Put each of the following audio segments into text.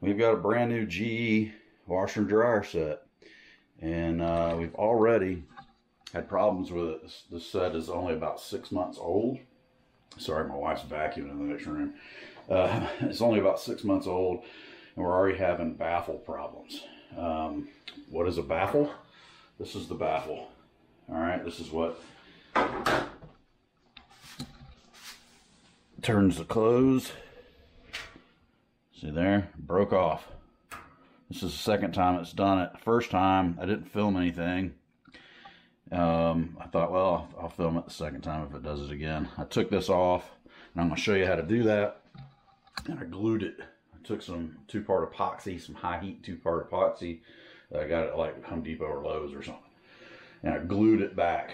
We've got a brand new GE washer and dryer set, and we've already had problems with it. This set is only about 6 months old. Sorry, my wife's vacuuming in the next room. It's only about 6 months old, and we're already having baffle problems. What is a baffle? This is the baffle. All right, this is what turns the close. See there? Broke off. This is the second time it's done it. First time, I didn't film anything. I thought, well, I'll film it the second time if it does it again. I took this off, and I'm going to show you how to do that. And I glued it. I took some 2-part epoxy, some high heat 2-part epoxy. I got it at like Home Depot or Lowe's or something. And I glued it back.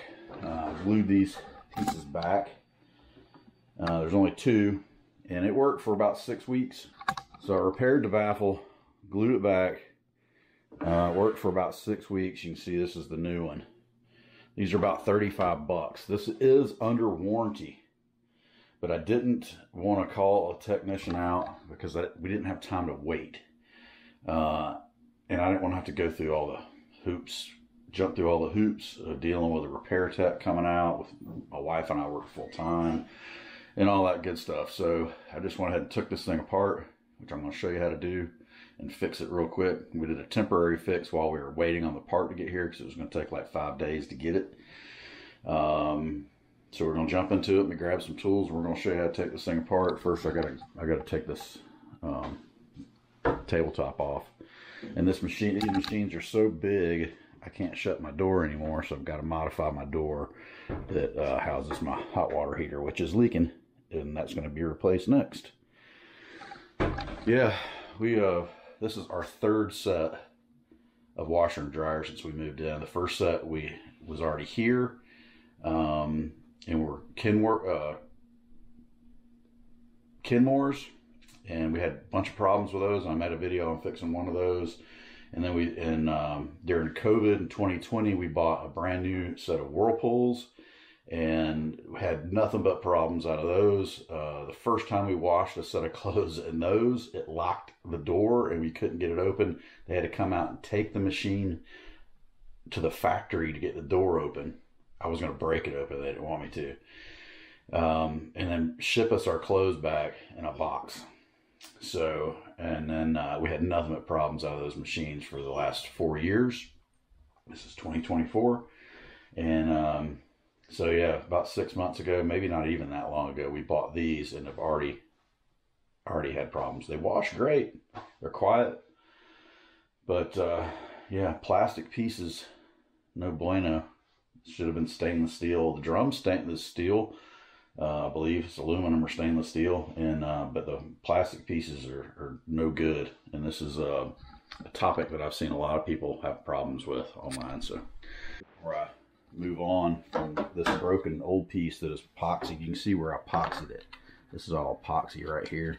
Glued these pieces back. There's only 2, and it worked for about 6 weeks. So I repaired the baffle, glued it back. Worked for about 6 weeks. You can see this is the new one. These are about 35 bucks. This is under warranty, but I didn't want to call a technician out because we didn't have time to wait. And I didn't want to have to go through all the hoops, jump through all the hoops of dealing with a repair tech coming out. With my wife and I work full time and all that good stuff. So I just went ahead and took this thing apart, which I'm going to show you how to do, and fix it real quick. We did a temporary fix while we were waiting on the part to get here because it was going to take like 5 days to get it. So we're going to jump into it and grab some tools. We're going to show you how to take this thing apart. First, I got to take this tabletop off. And these machines are so big, I can't shut my door anymore. So I've got to modify my door that houses my hot water heater, which is leaking, and that's going to be replaced next. Yeah, this is our 3rd set of washer and dryer since we moved in. The first set was already here, and we're Kenmore's, and we had a bunch of problems with those. I made a video on fixing one of those, and then during COVID in 2020, we bought a brand new set of Whirlpools, and had nothing but problems out of those. The first time we washed a set of clothes in those, it locked the door and we couldn't get it open. They had to come out and take the machine to the factory to get the door open. I was going to break it open. They didn't want me to. And then ship us our clothes back in a box. So, and then we had nothing but problems out of those machines for the last 4 years. This is 2024. And, so yeah, about 6 months ago, maybe not even that long ago, we bought these and have already had problems. They wash great. They're quiet. But yeah, plastic pieces, no bueno. Should have been stainless steel. The drum's stainless steel. I believe it's aluminum or stainless steel. And but the plastic pieces are no good. And this is a topic that I've seen a lot of people have problems with online. So before I move on from this broken old piece that is epoxy, you can see where I epoxied it. This is all epoxy right here.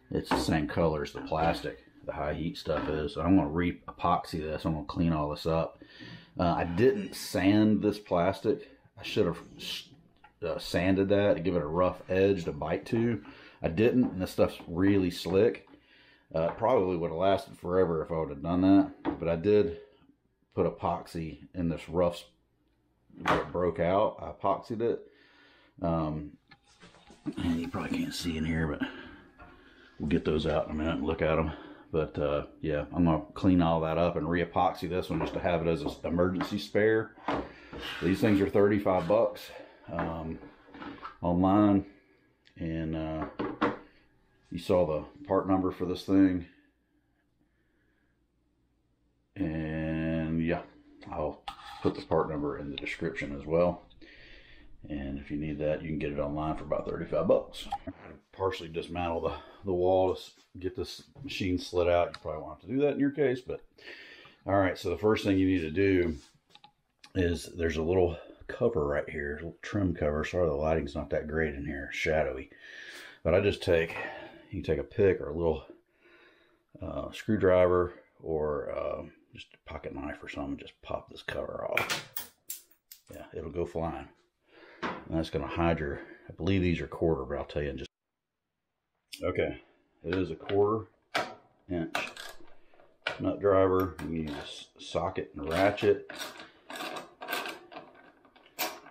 It's the same color as the plastic, the high heat stuff is. So I'm going to re-epoxy this. I'm going to clean all this up. I didn't sand this plastic. I should have sanded that to give it a rough edge to bite to. I didn't, and this stuff's really slick. Probably would have lasted forever if I would have done that, but I did put epoxy in this rough where it broke out. I epoxied it. And you probably can't see in here, but we'll get those out in a minute and look at them. But yeah, I'm going to clean all that up and re-epoxy this one just to have it as an emergency spare. These things are 35 bucks online. And you saw the part number for this thing. And yeah, I'll put the part number in the description as well. And if you need that, you can get it online for about 35 bucks. I partially dismantle the wall to get this machine slid out. You probably won't have to do that in your case, but all right. So the first thing you need to do is there's a little cover right here, a little trim cover. Sorry, the lighting's not that great in here, shadowy. But I just you can take a pick or a little screwdriver or just a pocket knife or something, just pop this cover off. Yeah, it'll go flying. And that's going to hide your, I believe these are quarter, but I'll tell you in just. Okay, it is a quarter. inch nut driver. You can use a socket and a ratchet.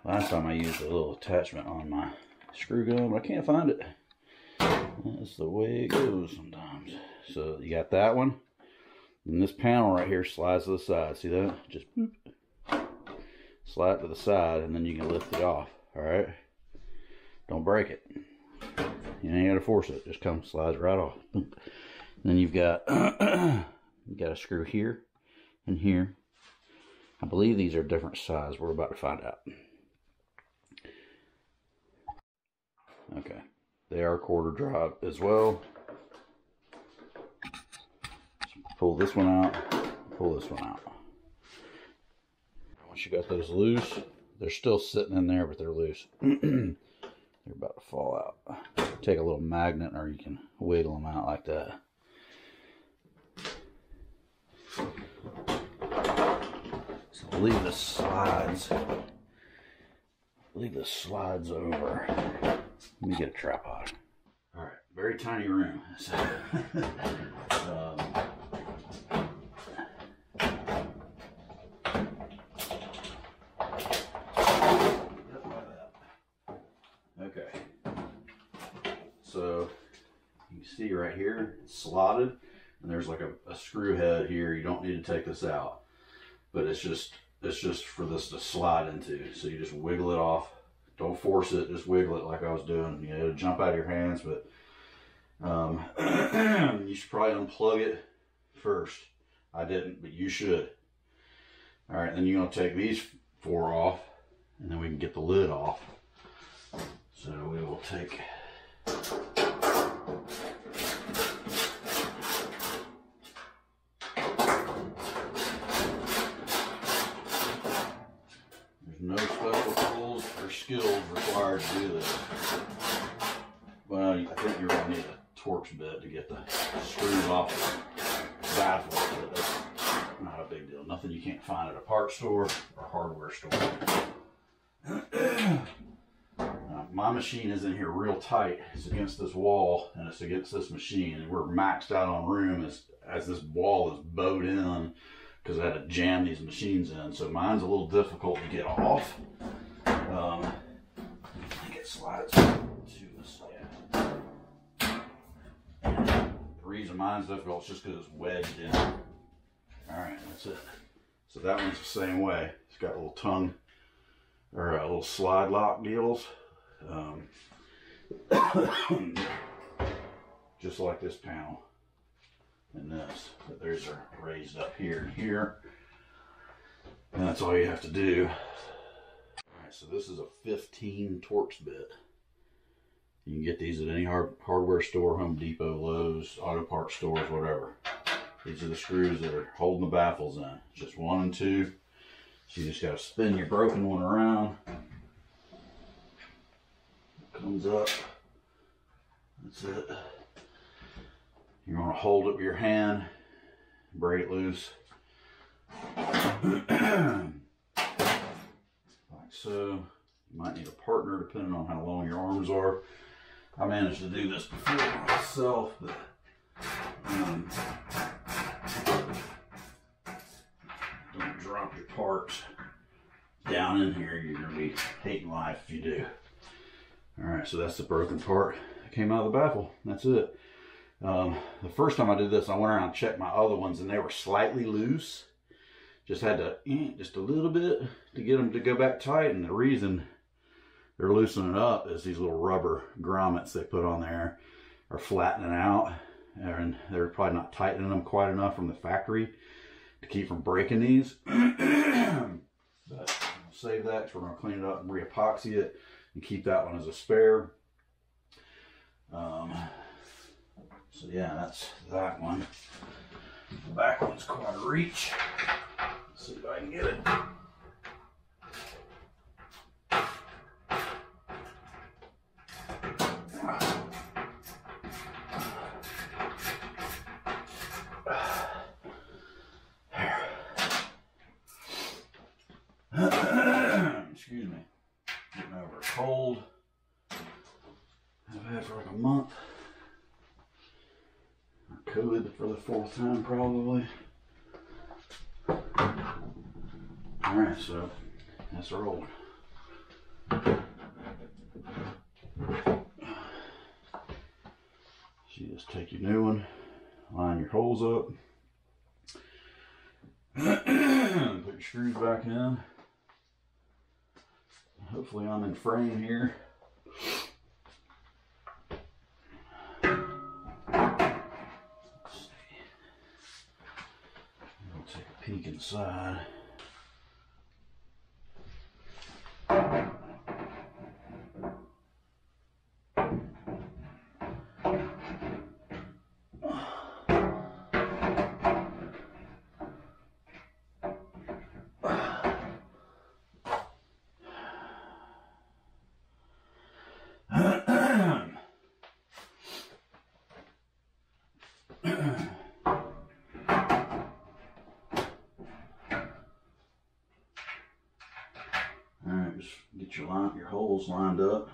Last time I used a little attachment on my screw gun, but I can't find it. That's the way it goes sometimes. So you got that one. And this panel right here slides to the side. See that? Just boop. Slide it to the side, and then you can lift it off. Alright? Don't break it. You ain't gotta force it. Just slides right off. And then you've got you got a screw here and here. I believe these are different sizes. We're about to find out. Okay. They are quarter drop as well. So pull this one out. Pull this one out. Once you got those loose, they're still sitting in there, but they're loose. They're about to fall out. Take a little magnet, or you can wiggle them out like that. So I believe this slides. Over. Let me get a tripod. All right, very tiny room. Okay, so you can see right here, it's slotted, and there's like a screw head here. You don't need to take this out, but it's just for this to slide into. So you just wiggle it off. Don't force it, just wiggle it like I was doing. You know, it'll jump out of your hands, but you should probably unplug it first. I didn't, but you should. All right, then you're gonna take these 4 off, and then we can get the lid off. So we will take no special tools or skills required to do this. Well, I think you're going to need a Torx bit to get the screws off the baffle, but that's not a big deal. Nothing you can't find at a parts store or hardware store. My machine is in here real tight. It's against this wall, and it's against this machine, and we're maxed out on room as this wall is bowed in, because I had to jam these machines in. So mine's a little difficult to get off. I think it slides to this. Yeah. The reason mine's difficult is just because it's wedged in. Alright, that's it. So that one's the same way. It's got a little tongue, or a little slide lock deals. Just like this panel. And this, but theirs are raised up here and here, and that's all you have to do. All right, so this is a 15 Torx bit. You can get these at any hardware store, Home Depot, Lowe's, auto parts stores, whatever. These are the screws that are holding the baffles in. Just 1 and 2. So you just got to spin your broken one around. It comes up. That's it. You want to hold it with your hand, break it loose, like so. You might need a partner depending on how long your arms are. I managed to do this before myself, but don't drop your parts down in here. You're going to be hating life if you do. Alright, so that's the broken part that came out of the baffle. That's it. The first time I did this, I went around and checked my other ones, and they were slightly loose. Just had to, just a little bit to get them to go back tight. And the reason they're loosening up is these little rubber grommets they put on there are flattening out, and they're probably not tightening them quite enough from the factory to keep from breaking these. But I'll save that, because we're going to clean it up and re-epoxy it and keep that one as a spare. So yeah, that's that one. The back one's quite a reach. Let's see if I can get it. Excuse me. Getting over a cold I've had for like a month. COVID for the 4th time probably. Alright, so that's our old one. So you just take your new one, line your holes up, put your screws back in. Hopefully I'm in frame here. Let's see. I'll take a peek inside. Alright, just get your holes lined up.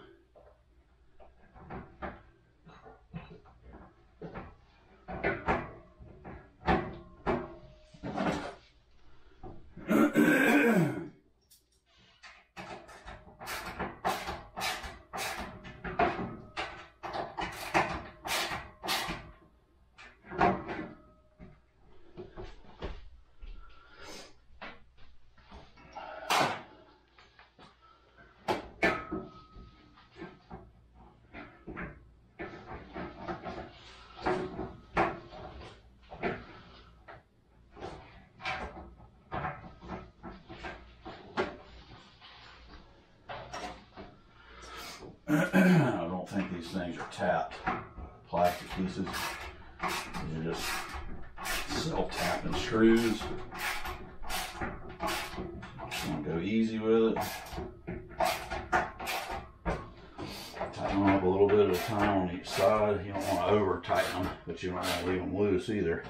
I don't think these things are tapped plastic pieces. They're just self-tapping screws. Just want to go easy with it. Tighten them up a little bit at a time on each side. You don't want to over tighten them, but you don't want to leave them loose either.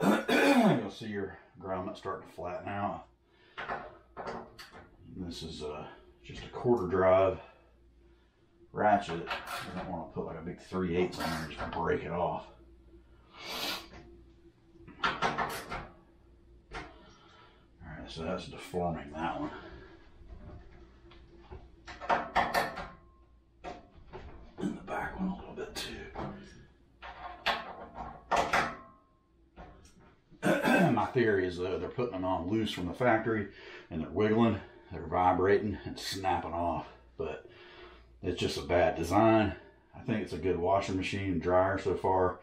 You'll see your grommet starting to flatten out. And this is just a 1/4 drive ratchet. You don't want to put like a big 3/8 on there and just break it off. Alright, so that's deforming that one. And the back one a little bit too. My theory is they're putting them on loose from the factory and they're wiggling, they're vibrating and snapping off. But it's just a bad design. I think it's a good washing machine and dryer so far.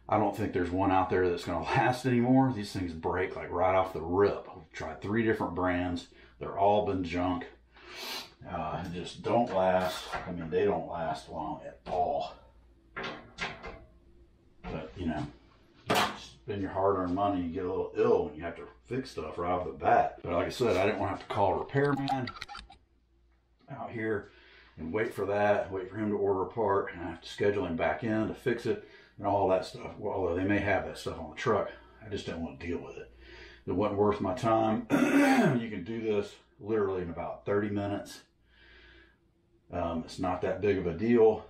I don't think there's one out there that's going to last anymore. These things break like right off the rip. I've tried 3 different brands. They're all been junk. Just don't last. I mean, they don't last long at all. But, you know, spend your hard-earned money, you get a little ill when you have to fix stuff right off the bat. But like I said, I didn't want to have to call a repairman out here and wait for that, wait for him to order a part, and I have to schedule him back in to fix it and all that stuff. Well, although they may have that stuff on the truck, I just didn't want to deal with it. It wasn't worth my time. You can do this literally in about 30 minutes. It's not that big of a deal.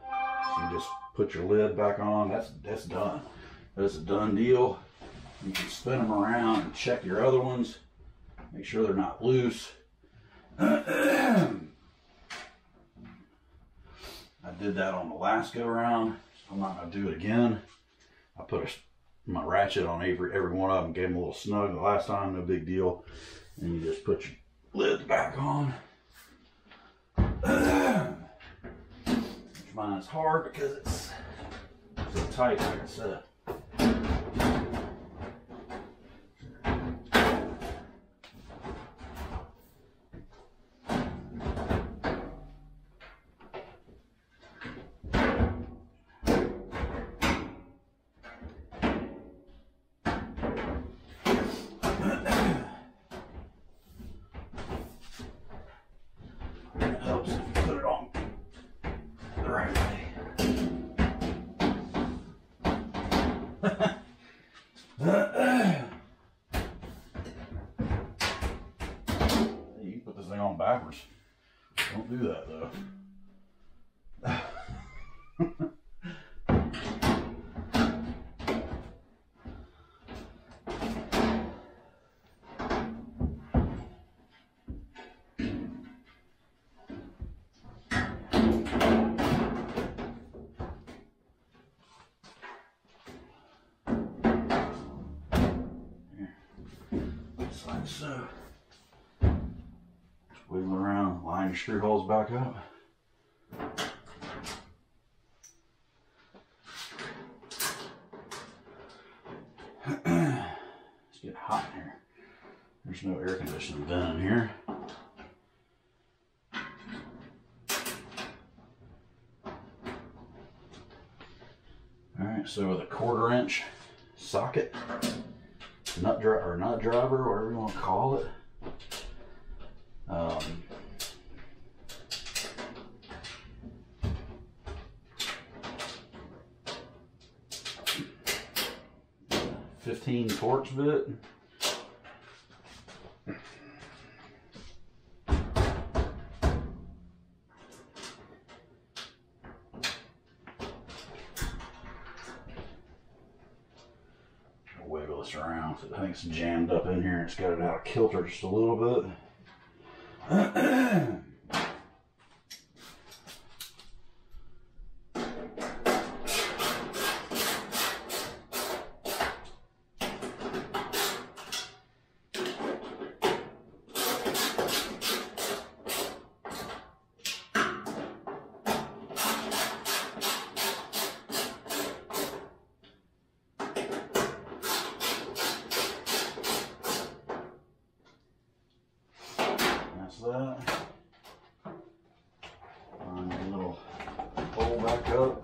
So you just put your lid back on. That's done. That's a done deal. You can spin them around and check your other ones. Make sure they're not loose. I did that on the last go around, so I'm not going to do it again. I put my ratchet on every one of them, gave them a little snug the last time, no big deal. And you just put your lids back on. Which mine is hard because it's so tight, like I said. You can put this thing on backwards. Don't do that though. just like so. Just wiggle around, line your screw holes back up. It's getting hot in here. There's no air conditioning vent in here. Alright, so with a 1/4 inch socket, nut driver, whatever you want to call it. 15 Torx bit. Wiggle this around. So I think it's jammed up in here. It's got it out of kilter just a little bit. That. Line a little hole back up.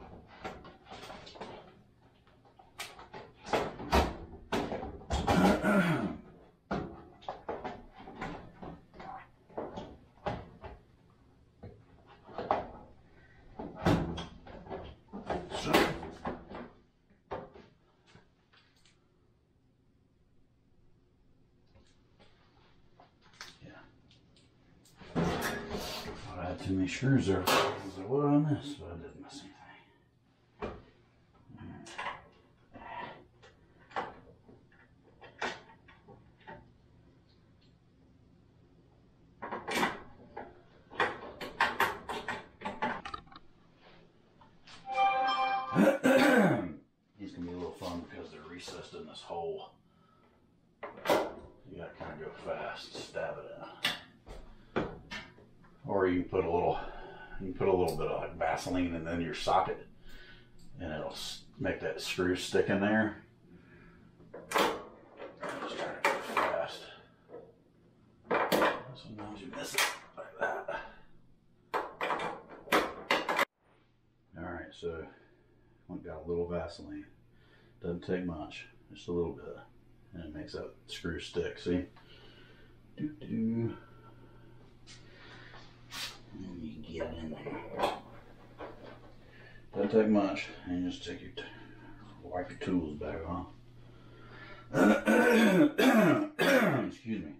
Too many screws there. I was like, what did I miss? But I didn't miss anything. These can be a little fun because they're recessed in this hole. You gotta kind of go fast, stab it in. Or you can put a little bit of like Vaseline in your socket, and it'll make that screw stick in there. Just try to go fast. Sometimes you miss it like that. All right, so I've got a little Vaseline. Doesn't take much, just a little bit, and it makes that screw stick. See? Doo-doo. And you can get it in there. Doesn't take much. And you just take your wipe your tools back on. Excuse me.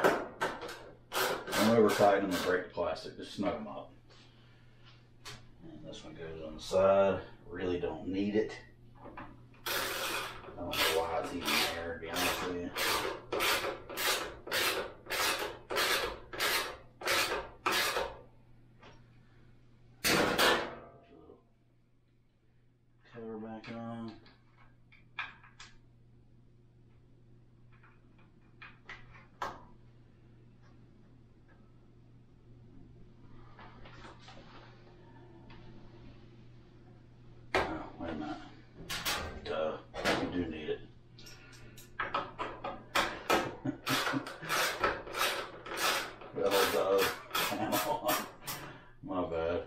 Don't over tighten them and break the plastic. Just snug them up. And this one goes on the side. Really don't need it. I don't know why it's even there, to be honest with you. Cover back on. Oh, wait a minute. Duh, you do need it. Well, duh. My bad.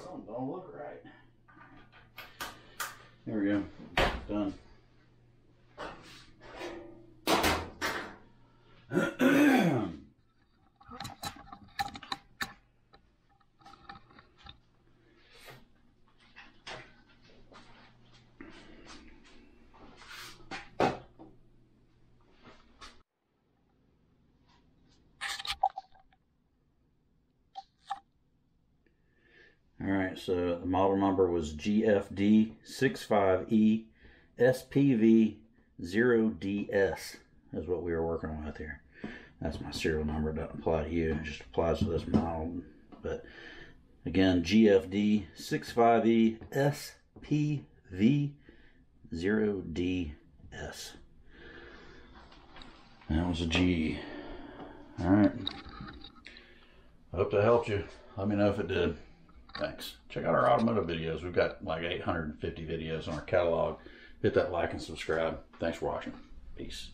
Something don't look right. There we go. Done. Alright, so the model number was GFD65E SPV0DS is what we were working with here. That's my serial number. It doesn't apply to you. It just applies to this model. But again, GFD65E SPV0DS. That was a G. All right. I hope that helped you. Let me know if it did. Thanks. Check out our automotive videos. We've got like 850 videos on our catalog. Hit that like and subscribe. Thanks for watching. Peace.